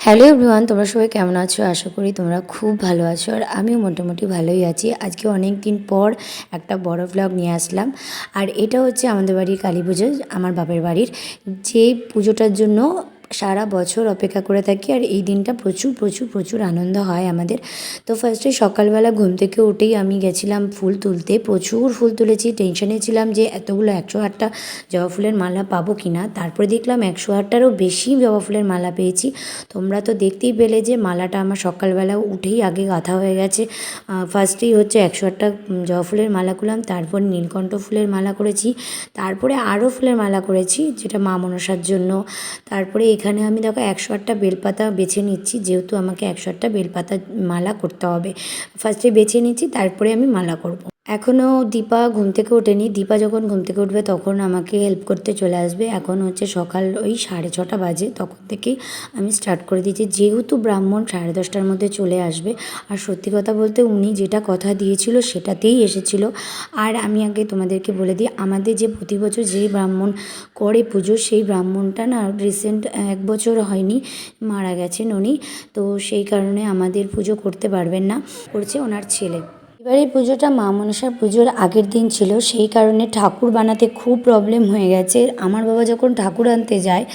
Hello everyone, তোমরা সবাই কেমন আছো? আশা করি তোমরা খুব ভালো আছো আর আমিও মোটামুটি ভালোই আছি। আজকে অনেক দিন পর একটা বড় ভ্লগ নিয়ে আসলাম। আর এটা হচ্ছে আমাদের বাড়ির কালী পুজো, আমার বাপের বাড়ির, যে পুজোটার জন্য সারা বছর অপেক্ষা করে থাকি। আর এই দিনটা প্রচুর প্রচুর প্রচুর আনন্দ হয় আমাদের। তো ফার্স্টে সকালবেলা ঘুম থেকে উঠেই আমি গেছিলাম ফুল তুলতে, প্রচুর ফুল তুলেছি। টেনশনে ছিলাম যে এতগুলো 108টা জবা ফুলের মালা পাবো কি না। তারপরে দেখলাম 108টারও বেশি জবা ফুলের মালা পেয়েছি। তোমরা তো দেখতেই পেলে যে মালাটা আমার সকালবেলা উঠেই আগে গাঁথা হয়ে গেছে। ফার্স্টেই হচ্ছে 108টা জবা ফুলের মালা করলাম, তারপর নীলকণ্ঠ ফুলের মালা করেছি, তারপরে আরও ফুলের মালা করেছি যেটা মা মনসার জন্য। তারপরে এখানে আমি দেখো 108টা বেলপাতা বেছে নিচ্ছি, যেহেতু আমাকে 108টা বেলপাতা মালা করতে হবে। ফার্স্টে বেছে নিচ্ছি, তারপরে আমি মালা করব। এখনও দীপা ঘুম থেকে ওঠেনি। দীপা যখন ঘুম থেকে উঠবে তখন আমাকে হেল্প করতে চলে আসবে। এখন হচ্ছে সকাল ওই 6:30 বাজে, তখন থেকেই আমি স্টার্ট করে দিয়েছি, যেহেতু ব্রাহ্মণ 10:30টার মধ্যে চলে আসবে। আর সত্যি কথা বলতে উনি যেটা কথা দিয়েছিল সেটাতেই এসেছিল। আর আমি আগে তোমাদেরকে বলে দিই, আমাদের যে প্রতি বছর যেই ব্রাহ্মণ করে পুজো, সেই ব্রাহ্মণটা না রিসেন্ট 1 বছর হয়নি, মারা গেছেন উনি। তো সেই কারণে আমাদের পুজো করতে পারবেন না, করছে ওনার ছেলে। এবার এই পুজোটা মা মনসার পুজোর আগের দিন ছিল, সেই কারণে ঠাকুর বানাতে খুব প্রবলেম হয়ে গেছে। আমার বাবা যখন ঠাকুর আনতে যায়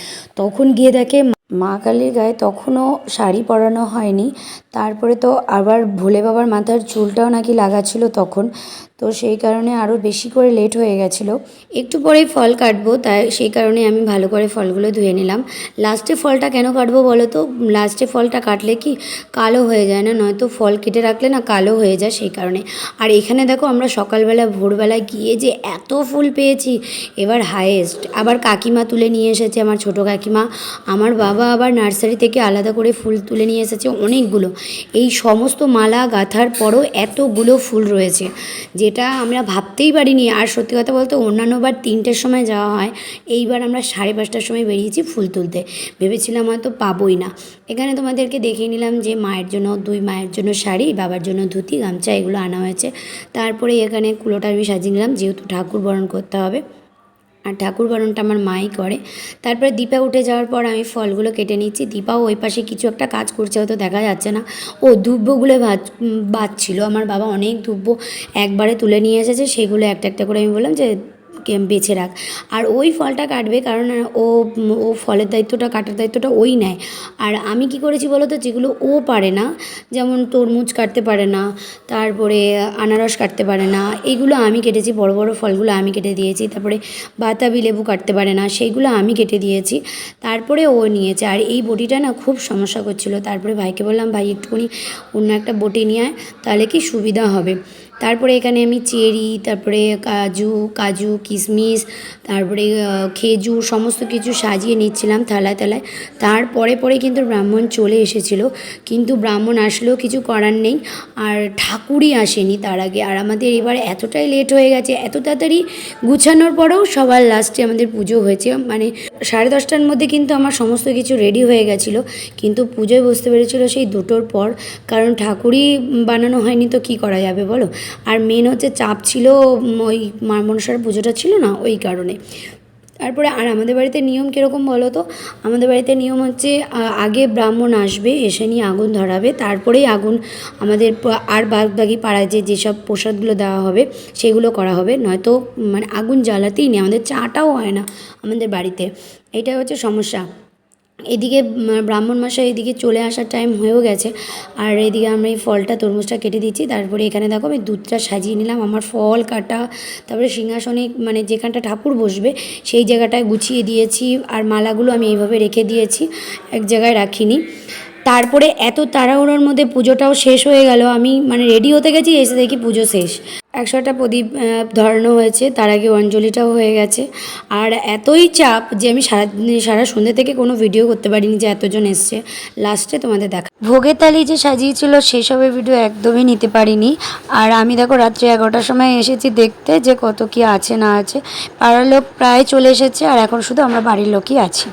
তখন গিয়ে দেখে মা কালীর গায়ে তখনও শাড়ি পরানো হয়নি। তারপরে তো আবার ভোলে বাবার মাথার চুলটাও নাকি লাগা ছিল তখন। তো সেই কারণে আরও বেশি করে লেট হয়ে গেছিলো। একটু পরেই ফল কাটবো, তাই সেই কারণে আমি ভালো করে ফলগুলো ধুয়ে নিলাম। লাস্টে ফলটা কেন কাটবো বলো তো? লাস্টে ফলটা কাটলে কি কালো হয়ে যায় না, নয়তো ফল কেটে রাখলে না কালো হয়ে যায়, সেই কারণে। আর এখানে দেখো আমরা সকালবেলা ভোরবেলায় গিয়ে যে এত ফুল পেয়েছি, এবার হায়েস্ট। আবার কাকিমা তুলে নিয়ে এসেছে, আমার ছোট কাকিমা। আমার বাবা আবার নার্সারি থেকে আলাদা করে ফুল তুলে নিয়ে এসেছে অনেকগুলো। এই সমস্ত মালা গাঁথার পরও এতগুলো ফুল রয়েছে, যেটা আমরা ভাবতেই পারিনি। আর সত্যি কথা বলতে অন্যান্যবার 3টের সময় যাওয়া হয়, এইবার আমরা 5:30টার সময় বেরিয়েছি ফুল তুলতে। ভেবেছিলাম হয়তো পাবোই না। এখানে তোমাদেরকে দেখিয়ে নিলাম যে মায়ের জন্য 2 মায়ের জন্য শাড়ি, বাবার জন্য ধুতি গামছা, এগুলো আনা হয়েছে। তারপরে এখানে কুলোটা আমি সাজিয়ে নিলাম, যেহেতু ঠাকুর বরণ করতে হবে, আর ঠাকুর বরণটা আমার মাই করে। তারপরে দীপা উঠে যাওয়ার পর আমি ফলগুলো কেটে নিচ্ছি। দীপাও ওই পাশে কিছু একটা কাজ করছে, হয়তো দেখা যাচ্ছে না। ও দুব্বগুলো বাজছিল। আমার বাবা অনেক দুব্ব একবারে তুলে নিয়ে এসেছে, সেগুলো একটা একটা করে আমি বললাম যে বেছে রাখ। আর ওই ফলটা কাটবে, কারণ ও ও ফলের দায়িত্বটা, কাটার দায়িত্বটা ওই নেয়। আর আমি কি করেছি বলো তো, যেগুলো ও পারে না, যেমন তরমুজ কাটতে পারে না, তারপরে আনারস কাটতে পারে না, এগুলো আমি কেটেছি। বড় বড় ফলগুলো আমি কেটে দিয়েছি। তারপরে বাতাবি লেবু কাটতে পারে না, সেইগুলো আমি কেটে দিয়েছি। তারপরে ও নিয়েছে। আর এই বটিটা না খুব সমস্যা করছিল। তারপরে ভাইকে বললাম, ভাই একটুখানি অন্য একটা বটি নিয়ে আয়, তাহলে কি সুবিধা হবে। তারপরে এখানে আমি চেরি, তারপরে কাজু কিশমিশ, তারপরে খেজুর, সমস্ত কিছু সাজিয়ে নিচ্ছিলাম থালায় থালায়। তারপরে কিন্তু ব্রাহ্মণ চলে এসেছিলো, কিন্তু ব্রাহ্মণ আসলেও কিছু করার নেই। আর ঠাকুরই আসেনি তার আগে। আর আমাদের এবার এতটাই লেট হয়ে গেছে, এত তাড়াতাড়ি গুছানোর পরেও সবার লাস্টে আমাদের পুজো হয়েছে। মানে 10:30টার মধ্যে কিন্তু আমার সমস্ত কিছু রেডি হয়ে গেছিলো, কিন্তু পুজোয় বসতে পেরেছিল সেই 2টোর পর। কারণ ঠাকুরই বানানো হয়নি তো কী করা যাবে বলো। আর মেন হচ্ছে চাপ ছিল, ওই মা মনসার পুজোটা ছিল না, ওই কারণে। তারপরে আর আমাদের বাড়িতে নিয়ম কীরকম বলো তো? আমাদের বাড়িতে নিয়ম হচ্ছে আগে ব্রাহ্মণ আসবে, এসে নিয়ে আগুন ধরাবে, তারপরেই আগুন আমাদের আর বাদবাকি পাড়ায় যেসব প্রসাদগুলো দেওয়া হবে সেগুলো করা হবে। নয়তো মানে আগুন জ্বালাতেই নেই, আমাদের চাটাও হয় না আমাদের বাড়িতে। এইটা হচ্ছে সমস্যা। এদিকে ব্রাহ্মণ মশাই এদিকে চলে আসার টাইম হয়েও গেছে। আর এদিকে আমরা এই ফলটা, তরমুজটা কেটে দিচ্ছি। তারপরে এখানে দেখো আমি দুধটা সাজিয়ে নিলাম। আমার ফল কাটা, তারপরে সিংহাসনে মানে যেখানটা ঠাকুর বসবে সেই জায়গাটায় গুছিয়ে দিয়েছি। আর মালাগুলো আমি এইভাবে রেখে দিয়েছি, এক জায়গায় রাখিনি। তারপরে এত তাড়াহুড়োর মধ্যে পুজোটাও শেষ হয়ে গেল। আমি মানে রেডি হতে গেছি, এসে দেখি পুজো শেষ। 100টা প্রদীপ ধরানো হয়েছে, তার আগে অঞ্জলিটাও হয়ে গেছে। আর এতই চাপ যে আমি সারা সন্ধ্যে থেকে কোনো ভিডিও করতে পারিনি, যে এতজন এসছে। লাস্টে তোমাদের দেখা ভোগের থালি যে সাজিয়েছিল সেসবের ভিডিও একদমই নিতে পারিনি। আর আমি দেখো রাত্রি 11টার সময় এসেছি দেখতে যে কত কি আছে না আছে। পাড়ার লোক প্রায় চলে এসেছে, আর এখন শুধু আমরা বাড়ির লোকই আছি।